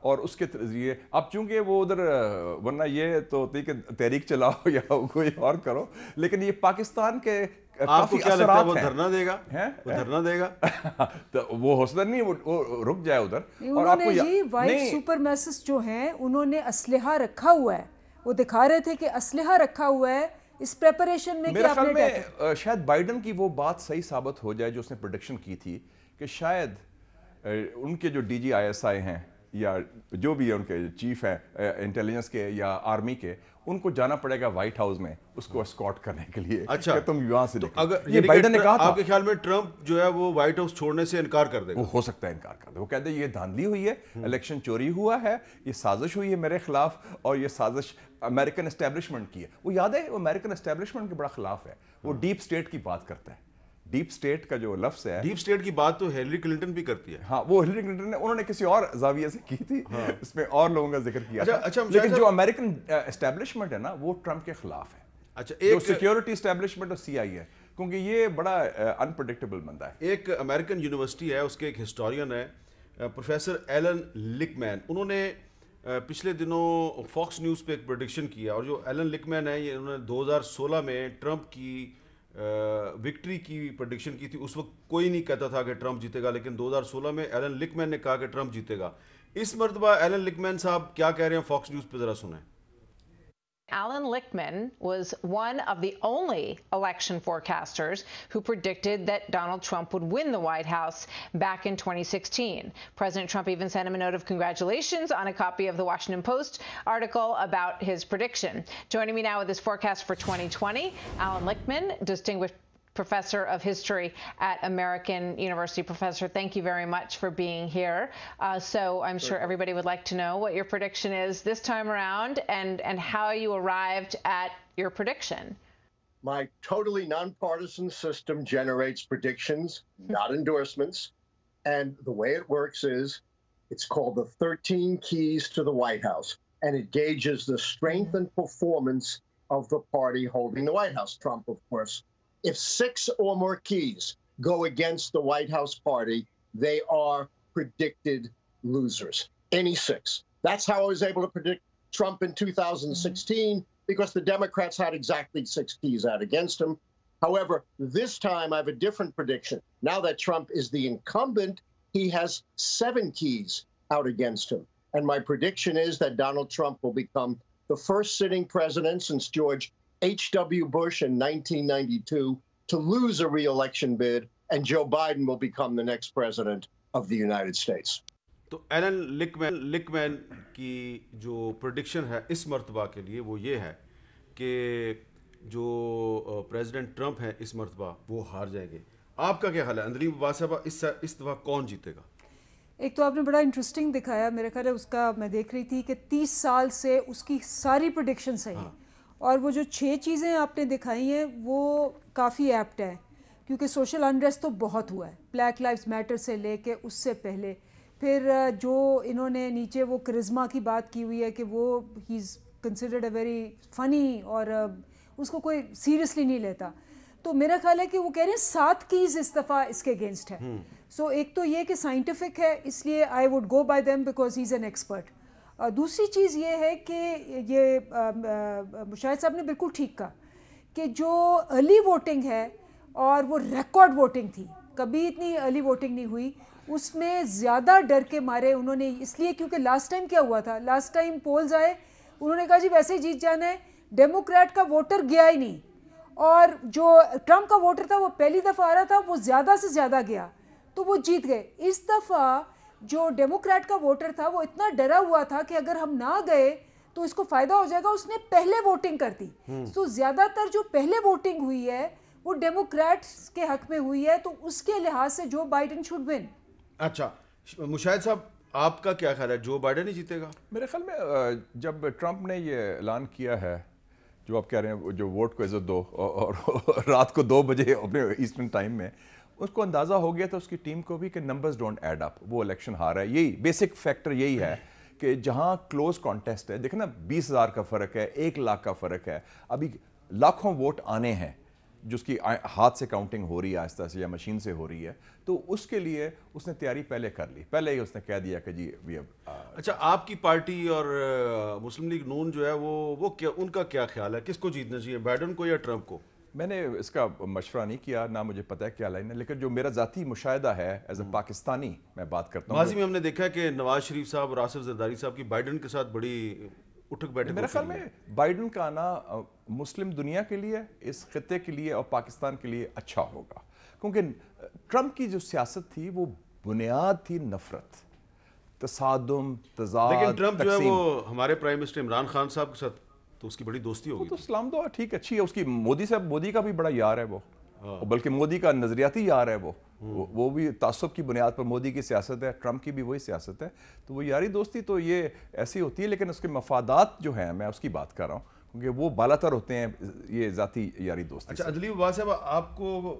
اور اس کے ذریعے اب چونکہ وہ ادھر ورنہ یہ تو ہوتی کہ تحریک چلاؤ یا کوئی اور کرو، لیکن یہ پاکستان کے آپ کو کافی کیا لگتا ہے اثرات وہ ہیں. دھرنا دے گا؟ وہ دھرنا دے گا تو وہ ہو سکتا نہیں وہ رک جائے ادھر. اور آپ کو جی وائٹ سپرمیسسٹ جو ہیں انہوں نے اسلحہ رکھا ہوا ہے، وہ دکھا رہے تھے کہ اسلحہ رکھا ہوا ہے اس پریپریشن میں. میرے خیال میں شاید بائیڈن کی وہ بات صحیح ثابت ہو جائے جو اس نے پریڈکشن کی تھی کہ شاید ان کے جو D G I S I ہیں یا جو بھی ہے ان کے چیف ہیں انٹیلیجنس کے یا آرمی کے، ان کو جانا پڑے گا وائٹ ہاؤس میں اس کو اسکارٹ کرنے کے لیے. اچھا کہ تم یہاں سے دیکھو. اگر یہ بائیڈن نے کہا تھا. آپ کے خیال میں ٹرمپ جو ہے وہ وائٹ ہاؤس چھوڑنے سے انکار کر دے گا؟ وہ ہو سکتا ہے انکار کر دے. وہ کہتے ہیں یہ دھاندلی ہوئی ہے، الیکشن چوری ہوا ہے، یہ سازش ہوئی ہے میرے خلاف، اور یہ سازش امریکن اسٹیبلشمنٹ کی ہے. وہ یاد ہے وہ امریکن اسٹیبلشمنٹ کے بڑا خلاف ہے. وہ ڈیپ اسٹیٹ کی بات کرتا ہے. ڈیپ اسٹیٹ کا جو لفظ ہے، ڈیپ اسٹیٹ کی بات تو ہیلری کلنٹن بھی کرتی ہے. ہاں وہ ہیلری کلنٹن نے انہوں نے کسی اور زاویے سے کی تھی، اس میں اور لوگوں کا ذکر کیا. اچھا لیکن جو امریکن اسٹیبلشمنٹ ہے نا وہ ٹرمپ کے خلاف ہے. اچھا جو سیکیورٹی اسٹیبلشمنٹ اور سی آئی ہے، کیونکہ یہ بڑا انپریڈکٹیبل بندہ ہے. ایک امریکن یونیورسٹی ہے، اس کے ایک ہسٹورین ہے پروفیسر ایلن لکمین. انہوں نے پچھلے دنوں فاکس نیوز پہ ایک پریڈکشن کیا، اور جو ایلن لکمین ہے یہ انہوں نے 2016 میں ٹرمپ کی وکٹری کی پریڈکشن کی تھی. اس وقت کوئی نہیں کہتا تھا کہ ٹرمپ جیتے گا، لیکن 2016 میں ایلن لکمین نے کہا کہ ٹرمپ جیتے گا. اس مرتبہ ایلن لکمین صاحب کیا کہہ رہے ہیں فاکس نیوز پہ، ذرا سنیں. Alan Lichtman was one of the only election forecasters who predicted that Donald Trump would win the White House back in 2016. President Trump even sent him a note of congratulations on a copy of the Washington Post article about his prediction. Joining me now with his forecast for 2020, Alan Lichtman, distinguished professor of history at American University. Professor, thank you very much for being here. So I'm sure everybody would like to know what your prediction is this time around and how you arrived at your prediction. My totally nonpartisan system generates predictions, not endorsements. And the way it works is it's called the 13 Keys to the White House. And it gauges the strength and performance of the party holding the White House, Trump, of course. If 6 or more keys go against the White House party, they are predicted losers. Any 6. That's how I was able to predict Trump in 2016, because the Democrats had exactly 6 keys out against him. However, this time I have a different prediction. Now that Trump is the incumbent, he has 7 keys out against him. And my prediction is that Donald Trump will become the first sitting president since George H.W. Bush in 1992 to lose a re-election bid, and Joe Biden will become the next president of the United States. تو Alan لکمین کی جو prediction ہے اس مرتبہ کے لیے وہ یہ ہے کہ جو پریزیڈنٹ ٹرمپ ہیں اس مرتبہ وہ ہار جائیں گے. آپ کا کیا خیال ہے اندریم عباس صاحبہ، اس دفعہ کون جیتے گا؟ ایک تو آپ نے بڑا انٹرسٹنگ دکھایا، میرے خیال ہے اس کا میں دیکھ رہی تھی کہ 30 سال سے اس کی ساری پریڈکشن صحیح ہیں، اور وہ جو 6 چیزیں آپ نے دکھائی ہیں وہ کافی ایپٹ ہیں، کیونکہ سوشل انریسٹ تو بہت ہوا ہے، بلیک لائفز میٹر سے لے کے اس سے پہلے. پھر جو انہوں نے نیچے وہ کرزما کی بات کی ہوئی ہے کہ وہ ہی is considered a very funny, اور اس کو کوئی سیریسلی نہیں لیتا. تو میرا خیال ہے کہ وہ کہہ رہے ہیں 7 کیز اس دفعہ اس کے اگینسٹ ہے. سو ایک تو یہ کہ سائنٹیفک ہے، اس لیے I would go by them because he is an expert. دوسری چیز یہ ہے کہ یہ مشاہد صاحب نے بالکل ٹھیک کہا کہ جو ارلی ووٹنگ ہے اور وہ ریکارڈ ووٹنگ تھی، کبھی اتنی ارلی ووٹنگ نہیں ہوئی، اس میں زیادہ ڈر کے مارے انہوں نے، اس لیے کیونکہ لاسٹ ٹائم کیا ہوا تھا، لاسٹ ٹائم پولز آئے، انہوں نے کہا جی ویسے ہی جیت جانا ہے، ڈیموکریٹ کا ووٹر گیا ہی نہیں، اور جو ٹرمپ کا ووٹر تھا وہ پہلی دفعہ آ رہا تھا وہ زیادہ سے زیادہ گیا تو وہ جیت گئے. اس دفعہ جو ڈیموکریٹ کا ووٹر تھا وہ اتنا ڈرا ہوا تھا کہ اگر ہم نہ گئے تو اس کو فائدہ ہو جائے گا، اس نے پہلے ووٹنگ کر دی. تو زیادہ تر جو پہلے ووٹنگ ہوئی ہے وہ ڈیموکریٹس کے حق میں ہوئی ہے، تو اس کے لحاظ سے جو بائیڈن شوڈ ون. اچھا مشاہد صاحب، آپ کا کیا خیال ہے، جو بائیڈن ہی جیتے گا؟ میرے خیال میں جب ٹرمپ نے یہ اعلان کیا ہے، جو آپ کہہ رہے ہیں جو ووٹ کو عزت دو، اور رات کو 2 بجے اپنے ایسٹرن ٹائم میں، اس کو اندازہ ہو گیا تھا اس کی ٹیم کو بھی کہ نمبرز ڈونٹ ایڈ اپ، وہ الیکشن ہارا ہے. یہی بیسک فیکٹر یہی ہے کہ جہاں کلوز کانٹیسٹ ہے، دیکھیں نا 20,000 کا فرق ہے، 1 لاکھ کا فرق ہے، ابھی لاکھوں ووٹ آنے ہیں. جس کی ہاتھ سے کاؤنٹنگ ہو رہی ہے آہستہ سے یا مشین سے ہو رہی ہے, تو اس کے لیے اس نے تیاری پہلے کر لی, پہلے ہی اس نے کہہ دیا کہ جی اچھا, آپ کی پارٹی اور مسلم لیگ نون جو ہے وہ کیا, ان کا کیا خیال ہے, کس کو جیتنا چاہیے, بائیڈن کو یا ٹرمپ کو؟ میں نے اس کا مشورہ نہیں کیا, نہ مجھے پتہ ہے کیا لائن ہے, لیکن جو میرا ذاتی مشاہدہ ہے ایز اے پاکستانی میں بات کرتا ہوں. ماضی میں ہم نے دیکھا ہے کہ نواز شریف صاحب اور آصف زرداری صاحب کی بائیڈن کے ساتھ بڑی اٹھک بیٹھک. میرے خیال میں بائیڈن کا آنا مسلم دنیا کے لیے, اس خطے کے لیے اور پاکستان کے لیے اچھا ہوگا, کیونکہ ٹرمپ کی جو سیاست تھی وہ بنیاد تھی نفرت, تصادم, تضاد, لیکن ٹرمپ جو ہے تقسیم. وہ ہمارے پرائم منسٹر عمران خان صاحب کے ساتھ تو اس کی بڑی دوستی ہوگی. تو اسلام دعا ٹھیک اچھی ہے اس کی, مودی کا بھی بڑا یار ہے وہ, بلکہ مودی کا نظریاتی یار ہے وہ بھی تعصب کی بنیاد پر مودی کی سیاست ہے, ٹرمپ کی بھی وہی سیاست ہے, تو وہ یاری دوستی تو یہ ایسی ہوتی ہے, لیکن اس کے مفادات جو ہیں میں اس کی بات کر رہا ہوں, کیونکہ وہ بالا تر ہوتے ہیں یہ ذاتی یاری دوستی. اچھا عدلی عباس صاحب, آپ کو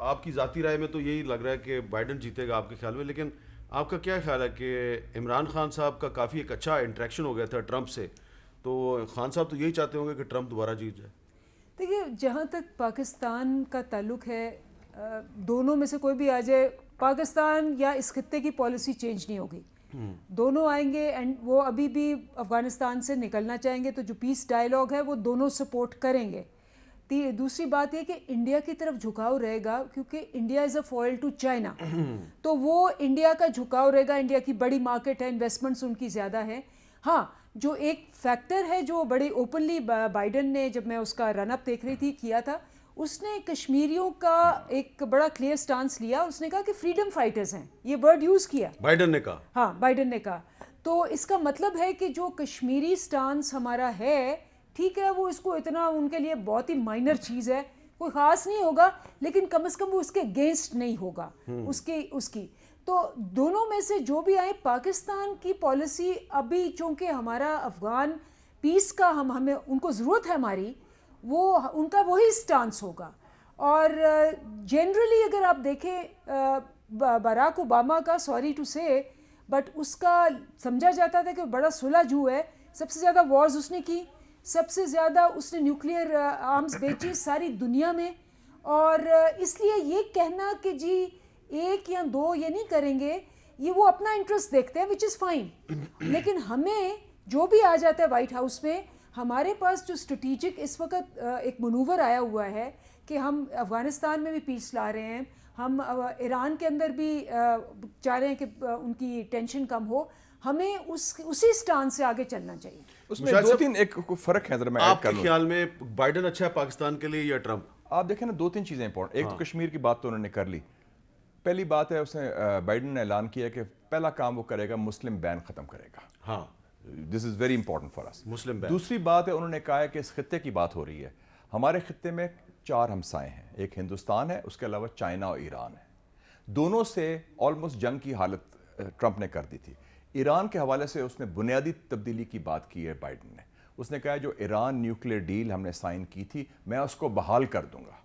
آپ کی ذاتی رائے میں تو یہی لگ رہا ہے کہ بائیڈن جیتے گا آپ کے خیال میں, لیکن آپ کا کیا خیال ہے کہ عمران خان صاحب کا کافی ایک اچھا انٹریکشن ہو گیا تھا ٹرمپ سے, تو خان صاحب تو یہی چاہتے ہوں گے کہ ٹرمپ دوبارہ جیت جائے؟ دیکھیے, جہاں تک پاکستان کا تعلق ہے, دونوں میں سے کوئی بھی آ جائے, پاکستان یا اس خطے کی پالیسی چینج نہیں ہوگی. دونوں آئیں گے اینڈ وہ ابھی بھی افغانستان سے نکلنا چاہیں گے, تو جو پیس ڈائیلاگ ہے وہ دونوں سپورٹ کریں گے. دوسری بات یہ کہ انڈیا کی طرف جھکاؤ رہے گا, کیونکہ India is a foil to China, تو وہ انڈیا کا جھکاؤ رہے گا, انڈیا کی بڑی مارکیٹ ہے, انویسٹمنٹس ان کی زیادہ ہیں. ہاں, جو ایک فیکٹر ہے جو بڑی اوپنلی بائیڈن نے, جب میں اس کا رن اپ دیکھ رہی تھی, کیا تھا, اس نے کشمیریوں کا ایک بڑا کلیئر سٹانس لیا. اس نے کہا کہ فریڈم فائٹرز ہیں, یہ ورڈ یوز کیا بائیڈن نے کہا. ہاں, بائیڈن نے کہا. تو اس کا مطلب ہے کہ جو کشمیری سٹانس ہمارا ہے, ٹھیک ہے, وہ اس کو اتنا ان کے لیے بہت ہی مائنر چیز ہے, کوئی خاص نہیں ہوگا, لیکن کم از کم وہ اس کے اگینسٹ نہیں ہوگا اس کی. تو دونوں میں سے جو بھی آئے, پاکستان کی پالیسی ابھی چونکہ ہمارا افغان پیس کا ہمیں ان کو ضرورت ہے ہماری, وہ ان کا وہی سٹانس ہوگا. اور جنرلی اگر آپ دیکھیں باراک اوباما کا, سوری ٹو سے, بٹ اس کا سمجھا جاتا تھا کہ بڑا سلجھو ہے, سب سے زیادہ وارز اس نے کی, سب سے زیادہ اس نے نیوکلیئر آرمز بیچی ساری دنیا میں, اور اس لیے یہ کہنا کہ جی ایک یا دو یہ نہیں کریں گے, یہ وہ اپنا انٹرسٹ دیکھتے ہیں, وچ از فائن. لیکن ہمیں جو بھی آ جاتا ہے وائٹ ہاؤس میں, ہمارے پاس جو اسٹریٹجک اس وقت ایک منور آیا ہوا ہے کہ ہم افغانستان میں بھی پیس لا رہے ہیں, ہم ایران کے اندر بھی چاہ رہے ہیں کہ ان کی ٹینشن کم ہو, ہمیں اسی سٹانس سے آگے چلنا چاہیے. اس میں دو تین ایک فرق ہے, ذرا میں آپ کے خیال میں بائیڈن اچھا ہے پاکستان کے لیے یا ٹرمپ؟ آپ دیکھیں نا, دو تین چیزیں امپورٹنٹ. ایک تو کشمیر کی بات تو انہوں نے کر لی. پہلی بات ہے, اس نے بائیڈن نے اعلان کیا کہ پہلا کام وہ کرے گا مسلم بین ختم کرے گا. ہاں, دس از ویری امپورٹنٹ فار اس. مسلم بین. دوسری بات ہے, انہوں نے کہا ہے کہ اس خطے کی بات ہو رہی ہے, ہمارے خطے میں 4 ہمسائے ہیں, ایک ہندوستان ہے, اس کے علاوہ چائنا اور ایران ہے. دونوں سے آلموسٹ جنگ کی حالت ٹرمپ نے کر دی تھی. ایران کے حوالے سے اس نے بنیادی تبدیلی کی بات کی ہے بائیڈن نے. اس نے کہا جو ایران نیوکلیئر ڈیل ہم نے سائن کی تھی, میں اس کو بحال کر دوں گا.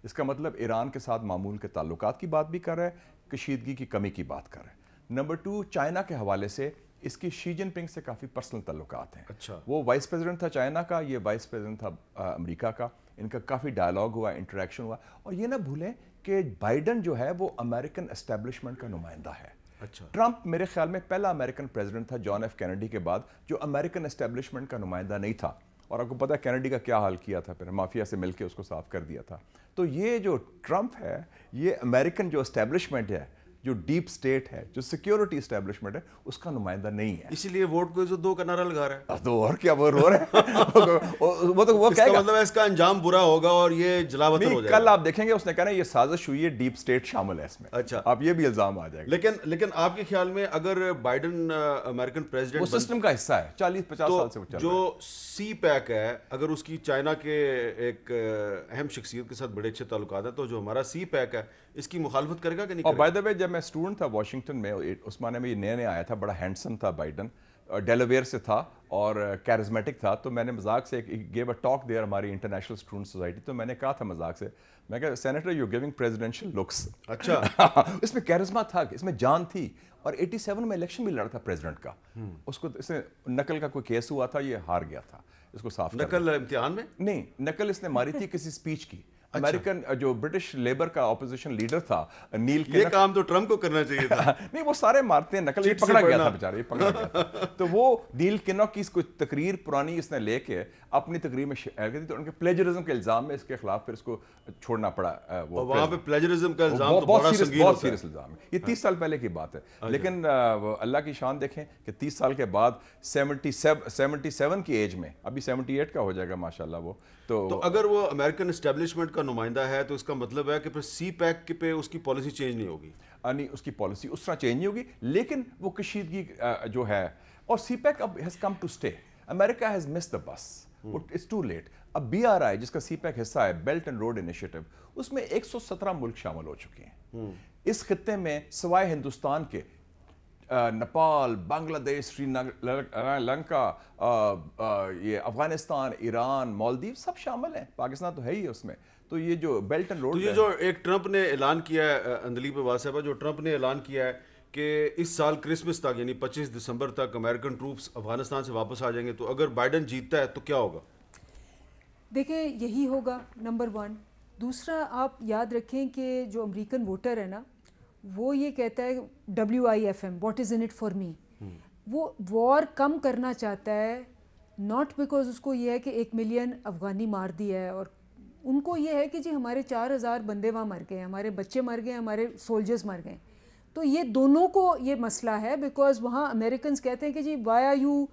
اس کا مطلب ایران کے ساتھ معمول کے تعلقات کی بات بھی کر رہا ہے, کشیدگی کی کمی کی بات کر رہا ہے. نمبر 2, چائنا کے حوالے سے اس کی شی جن پنگ سے کافی پرسنل تعلقات ہیں. اچھا, وہ وائس پریزیڈنٹ تھا چائنا کا, یہ وائس پریزیڈنٹ تھا امریکہ کا. ان کا کافی ڈائلاگ ہوا, انٹریکشن ہوا. اور یہ نہ بھولیں کہ بائیڈن جو ہے وہ امریکن اسٹیبلشمنٹ کا نمائندہ ہے. اچھا, ٹرمپ میرے خیال میں پہلا امریکن پریزیڈنٹ تھا جان ایف کینیڈی کے بعد جو امریکن اسٹیبلشمنٹ کا نمائندہ نہیں تھا. اور آپ کو پتہ ہے کینیڈی کا کیا حال کیا تھا, پھر مافیا سے مل کے اس کو صاف کر دیا تھا. تو یہ جو ٹرمپ ہے, یہ امریکن جو اسٹیبلشمنٹ ہے, جو ڈیپ سٹیٹ ہے, جو سیکیورٹی اسٹیبلشمنٹ ہے, اس کا نمائندہ نہیں ہے. اسی لیے ووٹ کو 2 کا نعرہ لگا رہا ہے. تو اور کیا وہ رو رہے ہیں, وہ تو وہ کہے گا مطلب اس کا انجام برا ہوگا اور یہ جلاوطن ہو جائے گا. کل آپ دیکھیں گے اس نے کہا نا یہ سازش ہوئی ہے, ڈیپ سٹیٹ شامل ہے اس میں. اچھا, آپ یہ بھی الزام آ جائے گا. لیکن آپ کے خیال میں اگر بائیڈن امریکن پریزیڈنٹ, وہ سسٹم کا حصہ ہے, 40-50 سال سے وہ چل رہا ہے. جو سی پیک ہے, اگر اس کی چائنا کے ایک اہم شخصیت کے ساتھ بڑے اچھے تعلقات ہیں, تو جو ہمارا سی پیک ہے اس کی مخالفت کرے گا کہ نہیں کرے گا؟ اور بائی دا وے, جب میں اسٹوڈنٹ تھا واشنگٹن میں, اس معنی میں یہ نئے آیا تھا, بڑا ہینڈسم تھا بائیڈن, ڈیلاویئر سے تھا اور کیرزمیٹک تھا. تو میں نے مذاق سے گیو اے ٹاک دیئر ہماری انٹرنیشنل اسٹوڈنٹ سوسائٹی, تو میں نے کہا تھا مذاق سے, میں کہا senator you giving presidential looks. اچھا, اس میں کیرزما تھا, اس میں جان تھی. اور 87 میں الیکشن بھی لڑا تھا پریزیڈنٹ کا. اس کو اس نے نقل کا کوئی کیس ہوا تھا, یہ ہار گیا تھا. اس کو صاف نقل امتحان میں نہیں, نقل اس نے ماری تھی کسی اسپیچ کی. امریکن جو برٹش لیبر کا اپوزیشن لیڈر تھا نیل یہ کام تو ٹرمپ کو کرنا چاہیے تھا. نہیں وہ سارے مارتے ہیں نقل, یہ پکڑا گیا تھا بیچارہ, یہ پکڑا گیا تھا. تو وہ نیل کنوک کی کوئی تقریر پرانی اس نے لے کے اپنی تقریر میں شیئر کی تھی, تو ان کے پلیجرزم کے الزام میں اس کے خلاف پھر اس کو چھوڑنا پڑا. وہاں پہ پلیجرزم کا الزام تو بڑا سنگین بہت سیریس الزام ہے. یہ 30 سال پہلے کی بات ہے, لیکن اللہ کی شان دیکھیں کہ 30 سال کے بعد 77 کی ایج میں, ابھی 78 کا ہو جائے گا ماشاءاللہ وہ. تو اگر وہ امریکن اسٹیبلشمنٹ کا نمائندہ ہے تو اس کا مطلب ہے کہ پھر سی پیک پہ اس کی پالیسی چینج نہیں ہوگی. نہیں, اس کی پالیسی اس طرح چینج نہیں ہوگی, لیکن وہ کشیدگی جو ہے, اور سی پیک اب ہیز کم ٹو اسٹے. امریکہ has miss the bus, it's too late. اب بی آر آئی جس کا سی پیک حصہ ہے, بیلٹ اینڈ روڈ انیشیٹو, اس میں 117 ملک شامل ہو چکے ہیں. اس خطے میں سوائے ہندوستان کے نیپال, بنگلہ دیش, سری لنکا, یہ افغانستان, ایران, مالدیو سب شامل ہیں. پاکستان تو ہے ہی اس میں. تو یہ جو بیلٹ اینڈ روڈ, تو یہ جو ایک ٹرمپ نے اعلان کیا ہے, اندلیب عباس صاحبہ, جو ٹرمپ نے اعلان کیا ہے کہ اس سال کرسمس تک یعنی 25 دسمبر تک امریکن ٹروپس افغانستان سے واپس آ جائیں گے, تو اگر بائیڈن جیتتا ہے تو کیا ہوگا؟ دیکھیں یہی ہوگا نمبر 1. دوسرا آپ یاد رکھیں کہ جو امریکن ووٹر ہے نا, وہ یہ کہتا ہے WIFM, what is in it for me. وہ وار کم کرنا چاہتا ہے, ناٹ بیکاز اس کو یہ ہے کہ 1 ملین افغانی مار دیا ہے, اور ان کو یہ ہے کہ جی ہمارے 4000 بندے وہاں مر گئے ہیں, ہمارے بچے مر گئے ہیں, ہمارے سولجرز مر گئے ہیں. تو یہ دونوں کو یہ مسئلہ ہے, بیکاز وہاں امریکنز کہتے ہیں کہ جی why are you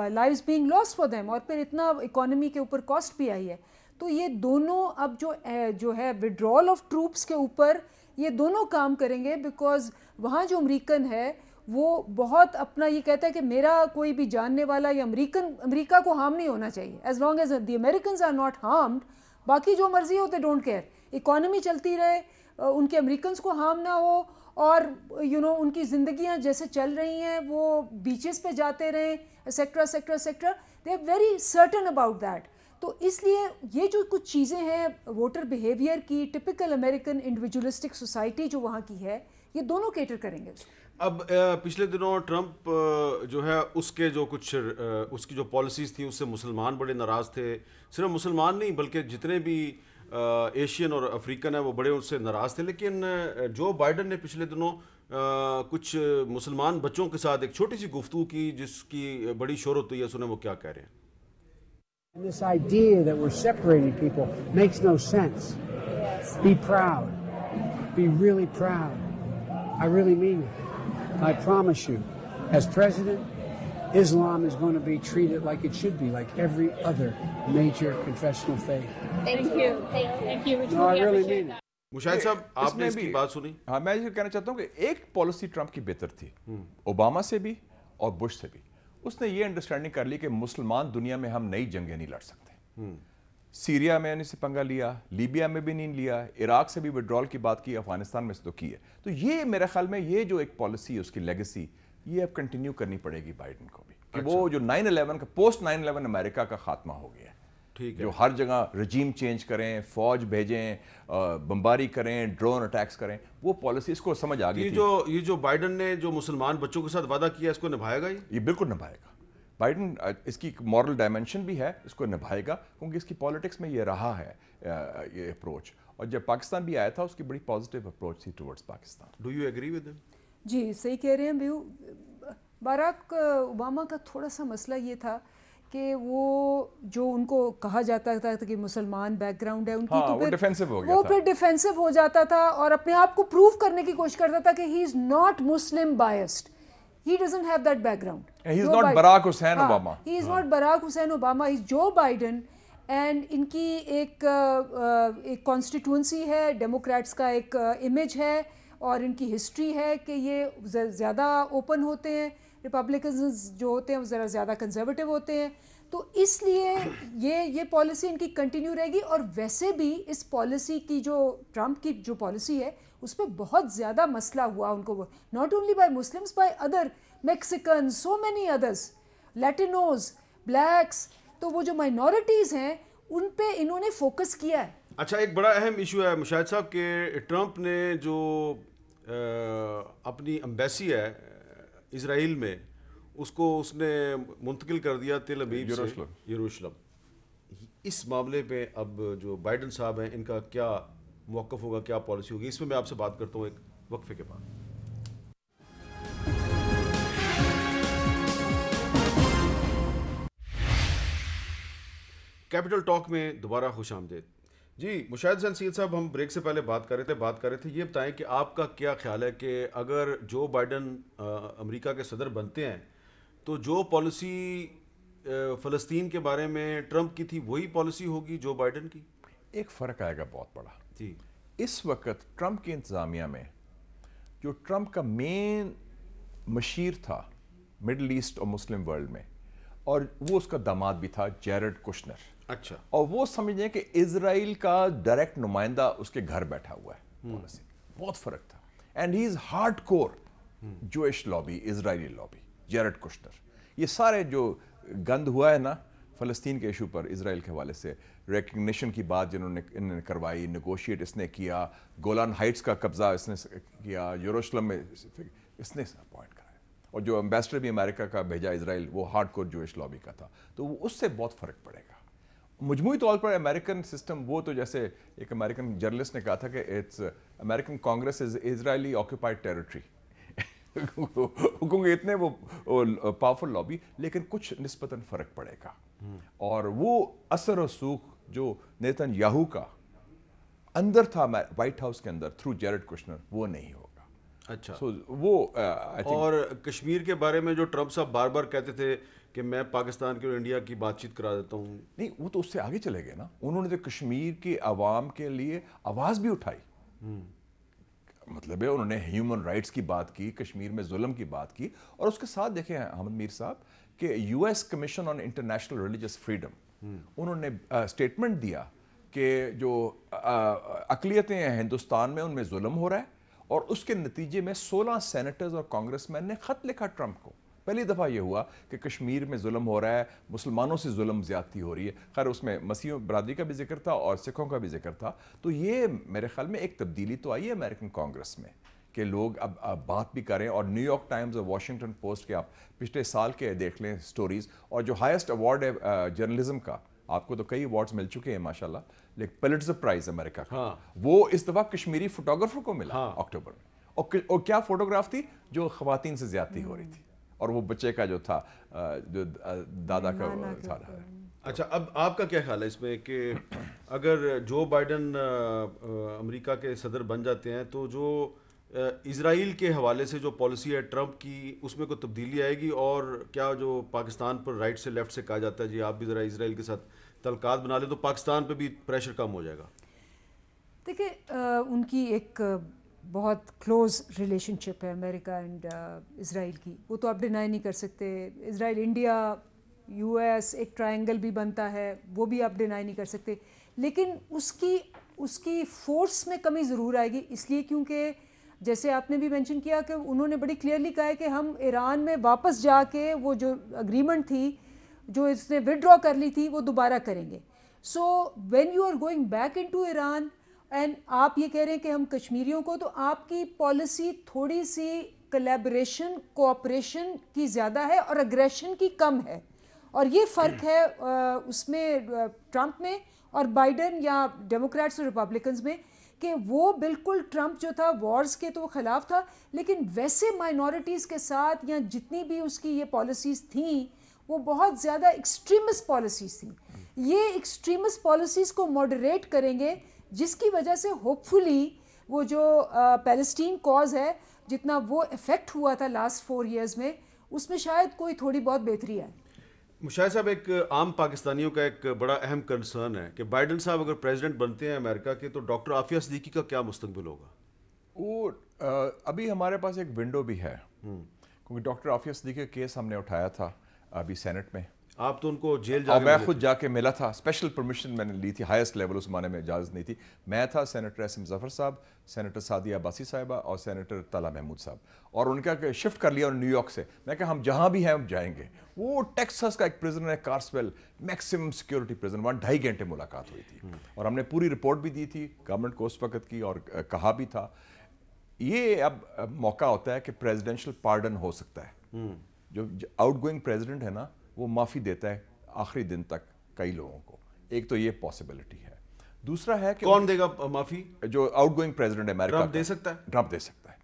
lives being lost for them, اور پھر اتنا اکانومی کے اوپر کاسٹ بھی آئی ہے. تو یہ دونوں اب جو ہے ودرال آف ٹروپس کے اوپر یہ دونوں کام کریں گے, بیکاز وہاں جو امریکن ہے وہ بہت اپنا یہ کہتا ہے کہ میرا کوئی بھی جاننے والا یا امریکہ کو ہارم نہیں ہونا چاہیے. As long as the Americans are not harmed, باقی جو مرضی ہو دے ڈونٹ کیئر, اکانومی چلتی رہے, ان کے امریکنز کو ہارم نہ ہو, اور ان کی زندگیاں جیسے چل رہی ہیں, وہ بیچز پہ جاتے رہیں, etcetera etcetera etcetera. They are very certain about that. تو اس لیے یہ جو کچھ چیزیں ہیں ووٹر بیہیویئر کی, ٹپکل امریکن انڈیویجولسٹک سوسائٹی جو وہاں کی ہے, یہ دونوں کیٹر کریں گے اس کو. اب پچھلے دنوں ٹرمپ جو ہے اس کے جو کچھ اس کی جو پالیسیز تھیں اس سے مسلمان بڑے ناراض تھے. صرف مسلمان نہیں بلکہ جتنے بھی ایشین اور افریقن ہیں وہ بڑے اس سے ناراض تھے. لیکن جو بائیڈن نے پچھلے دنوں کچھ مسلمان بچوں کے ساتھ ایک چھوٹی سی گفتگو کی جس کی بڑی شہرت ہوئی ہے, سنیں وہ کیا کہہ رہے ہیں. And this idea that we're separating people makes no sense. Be proud. Be really proud. I really mean it. I promise you, as president, Islam is going to be treated like it should be, like every other major confessional faith. Thank you. Thank you. No, I really mean it. Mushahid صاحب, آپ نے اس کی بات سنی. ہاں, میں یہ کہنا چاہتا ہوں کہ ایک پالیسی ٹرمپ کی بہتر تھی, اوباما سے بھی اور بش سے بھی. اس نے یہ انڈرسٹینڈنگ کر لی کہ مسلمان دنیا میں ہم نئی جنگیں نہیں لڑ سکتے. سیریا میں نے سے پنگا لیا, لیبیا میں بھی نہیں لیا, عراق سے بھی وڈرال کی بات کی, افغانستان میں سے تو کی ہے. تو یہ میرے خیال میں یہ جو ایک پالیسی ہے اس کی لیگیسی, یہ اب کنٹینیو کرنی پڑے گی بائیڈن کو بھی, کہ وہ جو 9/11 کا پوسٹ 9/11 امریکہ کا خاتمہ ہو گیا ہے, جو ہر جگہ رجیم چینج کریں, فوج بھیجیں, بمباری کریں, ڈرون اٹیکس کریں, وہ پالیسی اس کو سمجھ آ گئی تھی. یہ جو بائیڈن نے جو مسلمان بچوں کے ساتھ وعدہ کیا اس کو نبھائے گا. یہ بالکل نبھائے گا. بائیڈن اس کی مورل ڈائمنشن بھی ہے, اس کو نبھائے گا, کیونکہ اس کی پالیٹکس میں یہ رہا ہے یہ اپروچ. اور جب پاکستان بھی آیا تھا اس کی بڑی پازیٹیو اپروچ تھی towards Pakistan. Do you agree with him? جی صحیح کہہ رہے ہیں بیو. باراک اوباما کا تھوڑا سا مسئلہ یہ تھا کہ وہ جو ان کو کہا جاتا تھا کہ مسلمان بیک گراؤنڈ ہے ان کی, تو وہ ڈیفینسو ہو گیا وہ تھا, پھر ڈیفینسو ہو جاتا تھا اور اپنے آپ کو پروو کرنے کی کوشش کرتا تھا کہ he is not Muslim biased. He doesn't have that background. He is not Barack Hussein Obama. He is not Barack Hussein Obama. He is Joe Biden. And ان کی ایک کانسٹیٹوئنسی ہے, ڈیموکریٹس کا ایک امیج ہے, اور ان کی ہسٹری ہے کہ یہ زیادہ اوپن ہوتے ہیں, ریپبلکنز جو ہوتے ہیں وہ ذرا زیادہ کنزرویٹو ہوتے ہیں. تو اس لیے یہ پالیسی ان کی کنٹینیو رہے گی. اور ویسے بھی اس پالیسی کی جو ٹرمپ کی جو پالیسی ہے اس پہ بہت زیادہ مسئلہ ہوا ان کو, not only by Muslims, by other Mexican, so many others, Latinos, blacks. تو وہ جو مائنورٹیز ہیں ان پہ انہوں نے فوکس کیا ہے. اچھا, ایک بڑا اہم ایشو ہے مشاہد صاحب کہ ٹرمپ نے جو اپنی امبیسی ہے اسرائیل میں اس کو اس نے منتقل کر دیا تل ابیب سے یروشلم. اس معاملے پہ اب جو بائیڈن صاحب ہیں ان کا کیا موقف ہوگا, کیا پالیسی ہوگی, اس میں آپ سے بات کرتا ہوں ایک وقفے کے بعد. کیپٹل ٹاک میں دوبارہ خوش آمدید. جی مشاہد حسین سید صاحب, ہم بریک سے پہلے بات کر رہے تھے یہ بتائیں کہ آپ کا کیا خیال ہے کہ اگر جو بائیڈن امریکہ کے صدر بنتے ہیں تو جو پالیسی فلسطین کے بارے میں ٹرمپ کی تھی وہی پالیسی ہوگی جو بائیڈن کی؟ ایک فرق آئے گا بہت بڑا. جی, اس وقت ٹرمپ کی انتظامیہ میں جو ٹرمپ کا مین مشیر تھا مڈل ایسٹ اور مسلم ورلڈ میں, اور وہ اس کا داماد بھی تھا جیرڈ کشنر. اچھا, اور وہ سمجھیں کہ اسرائیل کا ڈائریکٹ نمائندہ اس کے گھر بیٹھا ہوا ہے. بہت فرق تھا. And he is hard core Jewish lobby, Israeli lobby, Jared Kushner. یہ سارے جو گند ہوا ہے نا فلسطین کے ایشو پر اسرائیل کے حوالے سے, ریکگنیشن کی بات انہوں نے کروائی, نیگوشیٹ اس نے کیا, گولان ہائٹس کا قبضہ اس نے کیا, یروشلم میں اس نے اپوائنٹ کرایا, اور جو امبیسڈر بھی امریکہ کا بھیجا اسرائیل وہ ہارڈ کور جوئش لابی کا تھا. تو اس سے بہت فرق پڑے گا. مجموعی طور پر امریکن سسٹم وہ تو جیسے ایک امریکن جرنلسٹ نے کہا تھا کہ it's American Congress is Israeli occupied territory. کیونکہ اتنے وہ پاورفل لابی, لیکن کچھ نسبتاً فرق پڑے گا. اور وہ اثر و سوکھ جو نیتن یاہو کا اندر تھا وائٹ ہاؤس کے اندر تھرو جیرڈ کشنر, وہ نہیں ہوگا. اچھا, وہ اور کشمیر کے بارے میں جو ٹرمپ صاحب بار بار کہتے تھے کہ میں پاکستان کی اور انڈیا کی بات چیت کرا دیتا ہوں, نہیں, وہ تو اس سے آگے چلے گئے نا. انہوں نے تو کشمیر کی عوام کے لیے آواز بھی اٹھائی. مطلب ہے انہوں نے ہیومن رائٹس کی بات کی, کشمیر میں ظلم کی بات کی, اور اس کے ساتھ دیکھیں احمد میر صاحب کہ U S commission on international religious freedom, انہوں نے اسٹیٹمنٹ دیا کہ جو اقلیتیں ہیں ہندوستان میں ان میں ظلم ہو رہا ہے, اور اس کے نتیجے میں 16 سینیٹرز اور کانگریس مین نے خط لکھا ٹرمپ کو. پہلی دفعہ یہ ہوا کہ کشمیر میں ظلم ہو رہا ہے, مسلمانوں سے ظلم زیادتی ہو رہی ہے. خیر اس میں مسیح برادری کا بھی ذکر تھا اور سکھوں کا بھی ذکر تھا. تو یہ میرے خیال میں ایک تبدیلی تو آئی ہے امریکن کانگریس میں کہ لوگ اب بات بھی کریں. اور نیو یارک ٹائمز اور واشنگٹن پوسٹ کے آپ پچھلے سال کے دیکھ لیں سٹوریز, اور جو ہائیسٹ ایوارڈ ہے جرنلزم کا, آپ کو تو کئی ایوارڈز مل چکے ہیں ماشاءاللہ, لیکن پلٹزر پرائز امریکہ کا, وہ اس دفعہ کشمیری فوٹوگرافر کو ملا اکتوبر میں. اور کیا فوٹوگراف تھی, جو خواتین سے زیادتی ہو رہی تھی, اور وہ بچے کا جو تھا جو دادا کا تھا. اچھا, اب آپ کا کیا خیال ہے اس میں کہ اگر جو بائیڈن امریکہ کے صدر بن جاتے ہیں تو جو اسرائیل کے حوالے سے جو پالیسی ہے ٹرمپ کی, اس میں کوئی تبدیلی آئے گی؟ اور کیا جو پاکستان پر رائٹ سے لیفٹ سے کہا جاتا ہے جی آپ بھی ذرا اسرائیل کے ساتھ تعلقات بنا لیں تو پاکستان پہ بھی پریشر کم ہو جائے گا؟ دیکھیں ان کی ایک بہت کلوز ریلیشن شپ ہے امریکہ اینڈ اسرائیل کی, وہ تو آپ ڈینائی نہیں کر سکتے. اسرائیل انڈیا یو ایس ایک ٹرائنگل بھی بنتا ہے, وہ بھی آپ ڈینائی نہیں کر سکتے. لیکن اس کی فورس میں کمی ضرور آئے گی, اس لیے کیونکہ جیسے آپ نے بھی مینشن کیا کہ انہوں نے بڑی کلیئرلی کہا ہے کہ ہم ایران میں واپس جا کے وہ جو اگریمنٹ تھی جو اس نے ودرا کر لی تھی وہ دوبارہ کریں گے. So when you are going back into Iran and آپ یہ کہہ رہے ہیں کہ ہم کشمیریوں کو, تو آپ کی پالیسی تھوڑی سی کلیبریشن کوآپریشن کی زیادہ ہے اور اگریشن کی کم ہے. اور یہ فرق ہے اس میں ٹرمپ میں اور بائیڈن یا ڈیموکریٹس اور ریپبلکنز میں, کہ وہ بالکل ٹرمپ جو تھا وارز کے تو خلاف تھا, لیکن ویسے مائنورٹیز کے ساتھ یا جتنی بھی اس کی یہ پالیسیز تھیں وہ بہت زیادہ ایکسٹریمسٹ پالیسیز تھیں. یہ ایکسٹریمسٹ پالیسیز کو ماڈریٹ کریں گے, جس کی وجہ سے ہوپ فلی وہ جو پیلسٹین کاز ہے جتنا وہ افیکٹ ہوا تھا لاسٹ 4 ایئرز میں, اس میں شاید کوئی تھوڑی بہت بہتری آئے. مشاہد صاحب, ایک عام پاکستانیوں کا ایک بڑا اہم کنسرن ہے کہ بائیڈن صاحب اگر پریزیڈنٹ بنتے ہیں امریکہ کے تو ڈاکٹر عافیہ صدیقی کا کیا مستقبل ہوگا؟ وہ ابھی ہمارے پاس ایک ونڈو بھی ہے, کیونکہ ڈاکٹر عافیہ صدیقی کا کیس ہم نے اٹھایا تھا ابھی سینٹ میں. آپ تو ان کو جیل جا کے میں خود جا کے ملا تھا, اسپیشل پرمیشن میں نے لی تھی, ہائیسٹ لیول اس زمانے میں اجازت نہیں تھی. میں تھا, سینیٹر اسم ظفر صاحب, سینیٹر سعدیہ عباسی صاحبہ اور سینیٹر طلحہ محمود صاحب, اور ان کا کہ شفٹ کر لیا نیو یارک سے. میں کہا ہم جہاں بھی ہیں ہم جائیں گے. وہ ٹیکساس کا ایک پریزن ہے کارسویل, میکسیمم سیکورٹی پریزن, 2.5 گھنٹے ملاقات ہوئی تھی, اور ہم نے پوری رپورٹ بھی دی تھی گورنمنٹ کو اس وقت کی, اور کہا بھی تھا یہ اب موقع ہوتا ہے کہ پریزیڈینشل پارڈن ہو سکتا ہے. جو آؤٹ گوئنگ پریزیڈنٹ ہے نا وہ معافی دیتا ہے آخری دن تک کئی لوگوں کو, ایک تو یہ پاسبلٹی ہے. دوسرا ہے کہ کون دے گا معافی؟ جو آؤٹ گوئنگ پریزیڈنٹ امریکہ ٹرمپ دے سکتا ہے؟ ٹرمپ دے سکتا ہے.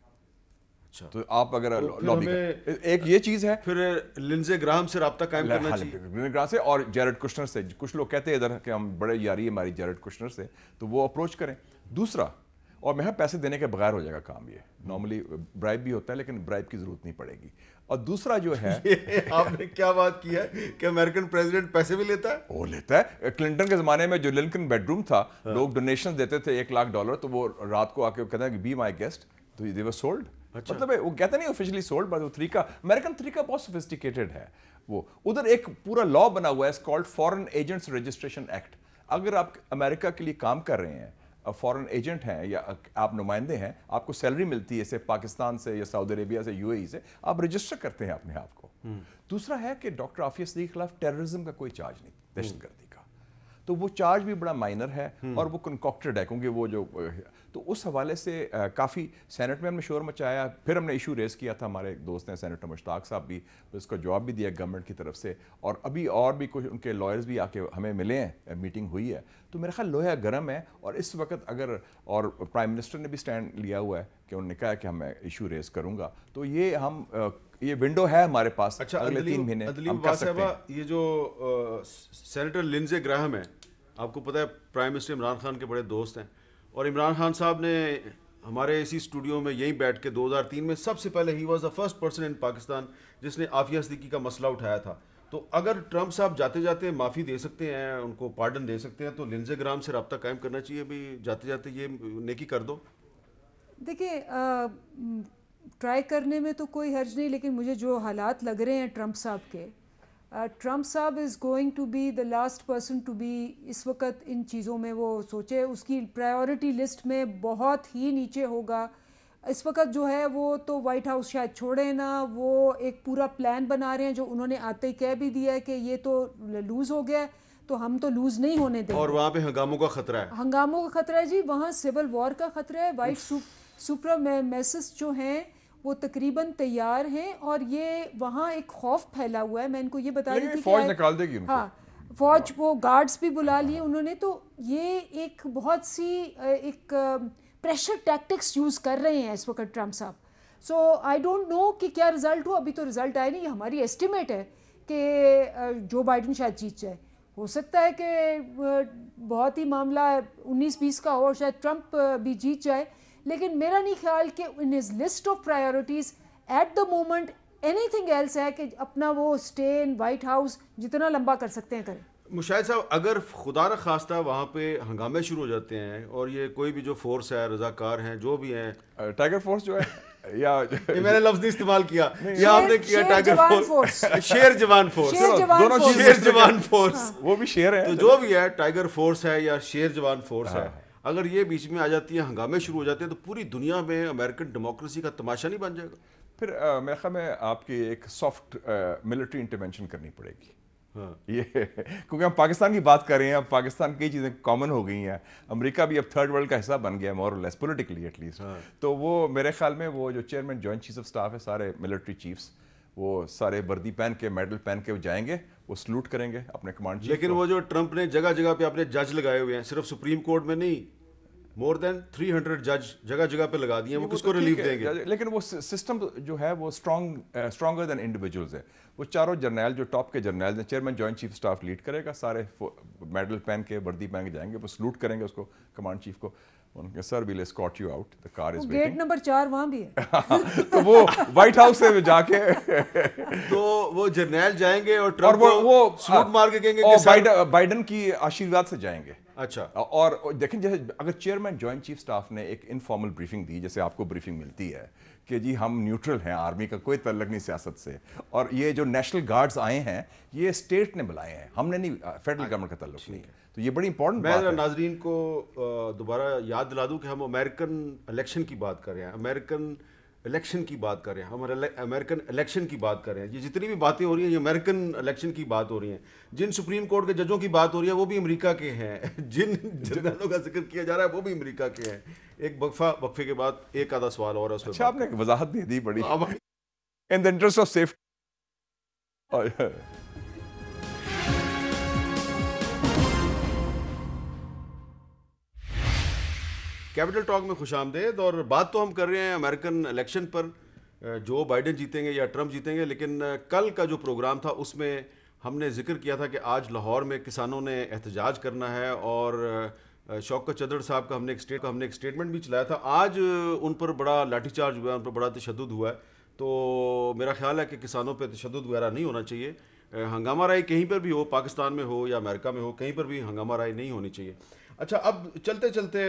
اچھا تو آپ اگر لابی ہمیں ایک یہ چیز ہے پھر لنزے گراہم سے رابطہ قائم کرنا چاہیے سے اور جیرڈ کشنر سے. کچھ لوگ کہتے ہیں ادھر کہ ہم بڑے یاری ہماری جیرڈ کشنر سے, تو وہ اپروچ کریں. دوسرا, اور میں پیسے دینے کے بغیر ہو جائے گا کام, یہ نارملی برائب بھی ہوتا ہے لیکن برائب کی ضرورت نہیں پڑے گی. اور دوسرا جو ہے آپ نے کیا بات کی ہے کہ امریکن پریزیڈنٹ پیسے بھی لیتا ہے؟ وہ لیتا ہے. کلنٹن کے زمانے میں جو لنکن بیڈ روم تھا, لوگ ڈونیشن دیتے تھے $1,00,000, تو وہ رات کو آ کے کہتے ہیں کہ بی مائی گیسٹ, تو دے ور سولڈ. مطلب وہ کہتے نہیں آفیشلی سولڈ, بٹ وہ طریقہ امریکن طریقہ بہت سوفسٹیکیٹڈ ہے. وہ ادھر ایک پورا لا بنا ہوا ہے, اس called foreign agents registration act. اگر آپ امریکہ کے لیے کام کر رہے ہیں, فارن ایجنٹ ہیں یا آپ نمائندے ہیں, آپ کو سیلری ملتی ہے جیسے پاکستان سے یا سعودی عربیہ سے, یو اے ای سے, آپ رجسٹر کرتے ہیں اپنے آپ کو. دوسرا ہے کہ ڈاکٹر عافیہ صدیق کے خلاف ٹیررزم کا کوئی چارج نہیں, دہشت گردی کا, تو وہ چارج بھی بڑا مائنر ہے اور وہ کنکاکٹڈ ہے, کیونکہ وہ جو, تو اس حوالے سے کافی سینٹ میں ہم نے شور مچایا. پھر ہم نے ایشو ریز کیا تھا, ہمارے ایک دوست ہیں سینیٹر مشتاق صاحب بھی, اس کا جواب بھی دیا گورنمنٹ کی طرف سے, اور ابھی اور بھی کچھ ان کے لائرز بھی آ کے ہمیں ملے ہیں, میٹنگ ہوئی ہے. تو میرا خیال لوہا گرم ہے, اور اس وقت اگر, اور پرائم منسٹر نے بھی سٹینڈ لیا ہوا ہے کہ انہوں نے کہا کہ میں ایشو ریز کروں گا, تو یہ ہم یہ ونڈو ہے ہمارے پاس اگلے 3 مہینے ہم کر سکتے ہیں. یہ جو سینیٹر لنزے گراہم ہے, آپ کو پتہ ہے پرائم منسٹر عمران خان کے بڑے دوست ہیں, اور عمران خان صاحب نے ہمارے اسی اسٹوڈیو میں یہیں بیٹھ کے 2003 میں سب سے پہلے he was the first person in Pakistan جس نے عافیہ صدیقی کا مسئلہ اٹھایا تھا. تو اگر ٹرمپ صاحب جاتے جاتے معافی دے سکتے ہیں, ان کو پارڈن دے سکتے ہیں, تو لنزے گراہم سے رابطہ قائم کرنا چاہیے بھی, جاتے جاتے یہ نیکی کر دو. دیکھیں ٹرائی کرنے میں تو کوئی حرج نہیں, لیکن مجھے جو حالات لگ رہے ہیں ٹرمپ صاحب کے, ٹرمپ صاحب is going to be the last person to be اس وقت ان چیزوں میں. وہ سوچے اس کی پرائیورٹی لسٹ میں بہت ہی نیچے ہوگا اس وقت جو ہے. وہ تو وائٹ ہاؤس شاید چھوڑیں نا, وہ ایک پورا پلان بنا رہے ہیں جو انہوں نے آتے ہی کہہ بھی دیا ہے کہ یہ تو لوز ہو گیا, تو ہم تو لوز نہیں ہونے دیں. اور وہاں پہ ہنگاموں کا خطرہ ہے, ہنگاموں کا خطرہ ہے جی, وہاں سول وار کا خطرہ ہے. وائٹ سپرا میسس جو ہیں وہ تقریباً تیار ہیں, اور یہ وہاں ایک خوف پھیلا ہوا ہے. میں ان کو یہ بتا رہی تھی فوج نکال دے گی ان کو. ہاں فوج, وہ گارڈز بھی بلا لیے انہوں نے. تو یہ ایک بہت سی ایک پریشر ٹیکٹکس یوز کر رہے ہیں اس وقت ٹرمپ صاحب. سو آئی ڈونٹ نو کہ کیا رزلٹ ہو, ابھی تو رزلٹ آئے نہیں. یہ ہماری ایسٹیمیٹ ہے کہ جو بائیڈن شاید جیت جائے. ہو سکتا ہے کہ بہت ہی معاملہ 19-20 کا ہو, شاید ٹرمپ بھی جیت جائے, لیکن میرا نہیں خیال کہ in his list of priorities at the moment anything else ہے کہ اپنا وہ اسٹے ان وائٹ ہاؤس جتنا لمبا کر سکتے ہیں کریں. مشاہد صاحب, اگر خدا نہ خواستہ وہاں پہ ہنگامے شروع ہو جاتے ہیں, اور یہ کوئی بھی جو فورس ہے, رضاکار ہیں, جو بھی ہیں, ٹائیگر فورس جو ہے, یا میں نے لفظ نہیں استعمال کیا, یا آپ نے کیا ٹائیگر فورس, شیر جوان فورس, دونوں شیر جوان فورس, وہ بھی شیر ہے. تو جو بھی ہے ٹائیگر فورس ہے یا شیر جوان فورس ہے, اگر یہ بیچ میں آ جاتی ہیں, ہنگامے شروع ہو جاتے ہیں, تو پوری دنیا میں امریکن ڈیموکریسی کا تماشا نہیں بن جائے گا؟ پھر میرے خیال میں آپ کی ایک سافٹ ملٹری انٹرونشن کرنی پڑے گی. یہ کیونکہ ہم پاکستان کی بات کر رہے ہیں, اب پاکستان کی چیزیں کامن ہو گئی ہیں, امریکہ بھی اب تھرڈ ورلڈ کا حصہ بن گیا ہے, مور اور لیس پولیٹیکلی ایٹ لیسٹ. تو وہ میرے خیال میں وہ جو chairman joint chiefs of staff ہے, سارے ملٹری چیفز, وہ سارے وردی پہن کے, میڈل پہن کے جائیں گے, وہ سلوٹ کریں گے اپنے کمانڈ چیف. لیکن وہ جو ٹرمپ نے جگہ جگہ پہ اپنے جج لگائے ہوئے ہیں, صرف سپریم کورٹ میں نہیں, مور دین 300 جج جگہ جگہ پہ لگا دیے, وہ کس کو ریلیف دیں گے؟ لیکن وہ سسٹم جو ہے وہ اسٹرانگر دین انڈیویجولز ہے. وہ چاروں جرنیل جو ٹاپ کے جرنیل ہیں, chairman joint chief staff lead کرے گا, سارے میڈل پہن کے, وردی پہن کے جائیں گے, وہ سلوٹ کریں گے اس کو, کمانڈ چیف کو. Sir we'll escort you out, the car is waiting. Gate number 4 وہاں بھی ہے. تو وہ وائٹ ہاؤس سے جا کے تو وہ جرنیل جائیں گے اور ٹرمپ وہ سلوٹ مار کے کہیں گے کہ بائیڈن کی آشیرواد سے جائیں گے. اچھا, اور دیکھیں جیسے اگر چیئرمین جوائنٹ چیف اسٹاف نے ایک انفارمل بریفنگ دی, جیسے آپ کو بریفنگ ملتی ہے کہ جی ہم نیوٹرل ہیں, آرمی کا کوئی تعلق نہیں سیاست سے, اور یہ جو نیشنل گارڈز آئے ہیں یہ اسٹیٹ نے بلائے ہیں, ہم نے نہیں, فیڈرل گورنمنٹ کا تعلق نہیں. تو یہ بڑی امپورٹنٹ بات ہے. میں ناظرین کو دوبارہ یاد دلا دوں کہ ہم امریکن الیکشن کی بات کر رہے ہیں, امریکن الیکشن کی بات کر رہے ہیں, ہم امریکن الیکشن کی بات کر رہے ہیں. یہ جتنی بھی باتیں ہو رہی ہیں یہ امریکن الیکشن کی بات ہو رہی ہیں. جن سپریم کورٹ کے ججوں کی بات ہو رہی ہے وہ بھی امریکہ کے ہیں, جن جنرلوں کا ذکر کیا جا رہا ہے وہ بھی امریکہ کے ہیں. ایک وقفے کے بعد ایک آدھا سوال اور ہے, اس پہ اچھا آپ نے وضاحت دے دی بڑی, in the interest of safety. Capital talk میں خوش آمدید. اور بات تو ہم کر رہے ہیں امریکن الیکشن پر, جو بائیڈن جیتیں گے یا ٹرمپ جیتیں گے, لیکن کل کا جو پروگرام تھا اس میں ہم نے ذکر کیا تھا کہ آج لاہور میں کسانوں نے احتجاج کرنا ہے, اور شوکت چدر صاحب کا ہم نے ایک اسٹیٹمنٹ بھی چلایا تھا. آج ان پر بڑا لاٹھی چارج ہوا ہے, ان پر بڑا تشدد ہوا ہے. تو میرا خیال ہے کہ کسانوں پہ تشدد وغیرہ نہیں ہونا چاہیے. ہنگامہ رائی کہیں پر بھی ہو, پاکستان میں ہو یا امریکہ میں ہو, کہیں پر بھی ہنگامہ رائی نہیں ہونی چاہیے. اچھا, اب چلتے چلتے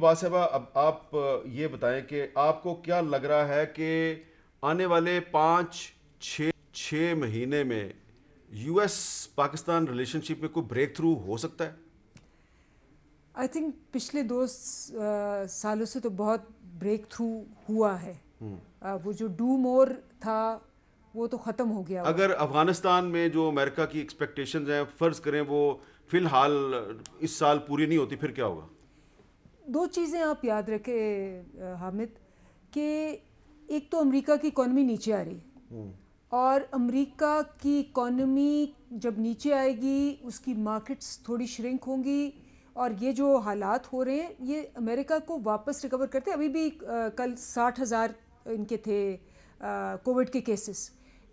بات صاحبہ, اب آپ یہ بتائیں کہ آپ کو کیا لگ رہا ہے کہ آنے والے 5-6 مہینے میں یو ایس پاکستان ریلیشن شپ میں کوئی بریک تھرو ہو سکتا ہے؟ آئی تھنک پچھلے 2 سالوں سے تو بہت بریک تھرو ہوا ہے. وہ جو ڈو مور تھا وہ تو ختم ہو گیا. اگر افغانستان میں جو امریکہ کی ایکسپیکٹیشنز ہیں فرض کریں وہ فی الحال اس سال پوری نہیں ہوتی, پھر کیا ہوگا؟ 2 چیزیں آپ یاد رکھیں حامد, کہ ایک تو امریکہ کی اکانومی نیچے آ رہی ہے, اور امریکہ کی اکانومی جب نیچے آئے گی اس کی مارکیٹس تھوڑی شرنک ہوں گی, اور یہ جو حالات ہو رہے ہیں یہ امریکہ کو واپس ریکور کرتے. ابھی بھی کل 60,000 ان کے تھے کووڈ کے کیسز.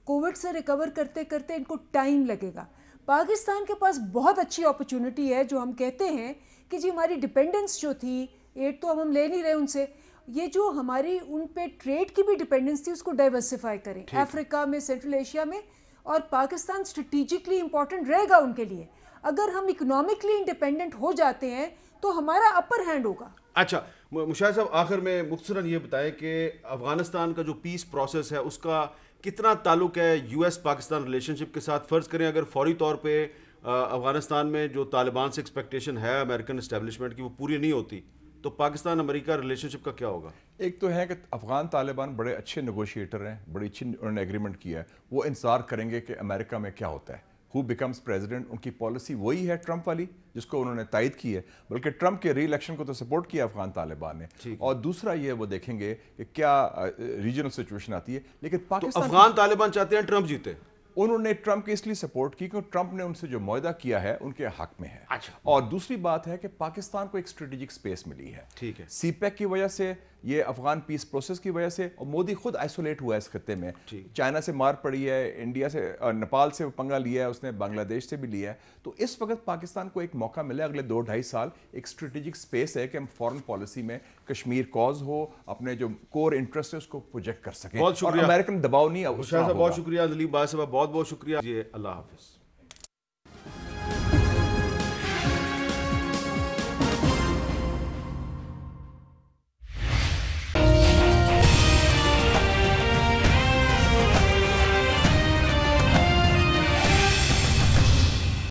کووڈ سے ریکور کرتے کرتے ان کو ٹائم لگے گا. پاکستان کے پاس بہت اچھی اپرچونٹی ہے, جو ہم کہتے ہیں کہ جی ہماری ڈپینڈنس جو تھی, ایڈ تو ہم لے نہیں رہے ان سے, یہ جو ہماری ان پہ ٹریڈ کی بھی ڈپینڈنس تھی اس کو ڈائیورسیفائی کریں افریقہ میں, سینٹرل ایشیا میں, اور پاکستان اسٹریٹجکلی امپورٹنٹ رہے گا ان کے لیے. اگر ہم اکنامکلی انڈیپینڈنٹ ہو جاتے ہیں تو ہمارا اپر ہینڈ ہوگا. اچھا مشاہد صاحب, آخر میں مختصراً یہ بتائیں کہ افغانستان کا جو پیس پروسیس ہے اس کا کتنا تعلق ہے یو ایس پاکستان ریلیشن شپ کے ساتھ؟ فرض کریں اگر فوری طور پہ افغانستان میں جو طالبان سے ایکسپیکٹیشن ہے امریکن اسٹیبلشمنٹ کی وہ پوری نہیں ہوتی تو پاکستان امریکہ ریلیشن شپ کا کیا ہوگا؟ ایک تو ہے کہ افغان طالبان بڑے اچھے نیگوشیٹر ہیں, بڑی اچھی انہوں نے ایگریمنٹ کیا ہے. وہ انتظار کریں گے کہ امریکہ میں کیا ہوتا ہے, ہو بیکمز پریزیڈنٹ. ان کی پالیسی وہی ہے ٹرمپ والی جس کو انہوں نے تائید کی ہے, بلکہ ٹرمپ کے ری الیکشن کو تو سپورٹ کیا افغان طالبان نے. اور دوسرا یہ وہ دیکھیں گے کہ کیا ریجنل سچویشن آتی ہے. لیکن پاکستان افغان طالبان چاہتے ہیں ٹرمپ جیتے. انہوں نے ٹرمپ کی اس لیے سپورٹ کی کیونکہ ٹرمپ نے ان سے جو معاہدہ کیا ہے ان کے حق میں ہے. اور دوسری بات ہے کہ پاکستان کو ایک اسٹریٹجک سپیس ملی ہے. ٹھیک ہے, سی پیک کی وجہ سے, یہ افغان پیس پروسیس کی وجہ سے, اور مودی خود آئسولیٹ ہوا ہے اس خطے میں. چائنا سے مار پڑی ہے, انڈیا سے, نیپال سے پنگا لیا ہے اس نے, بنگلہ دیش سے بھی لیا ہے. تو اس وقت پاکستان کو ایک موقع ملا اگلے 2-2.5 سال ایک اسٹریٹجک سپیس ہے کہ ہم فورن پالیسی میں کشمیر کوز ہو, اپنے جو کور انٹرسٹ ہے اس کو پروجیکٹ کر سکیں. بہت شکریہ. اور امریکن دباؤ نہیں. بہت شکریہ. دلیپ بھائی صاحب بہت بہت شکریہ. اللہ حافظ.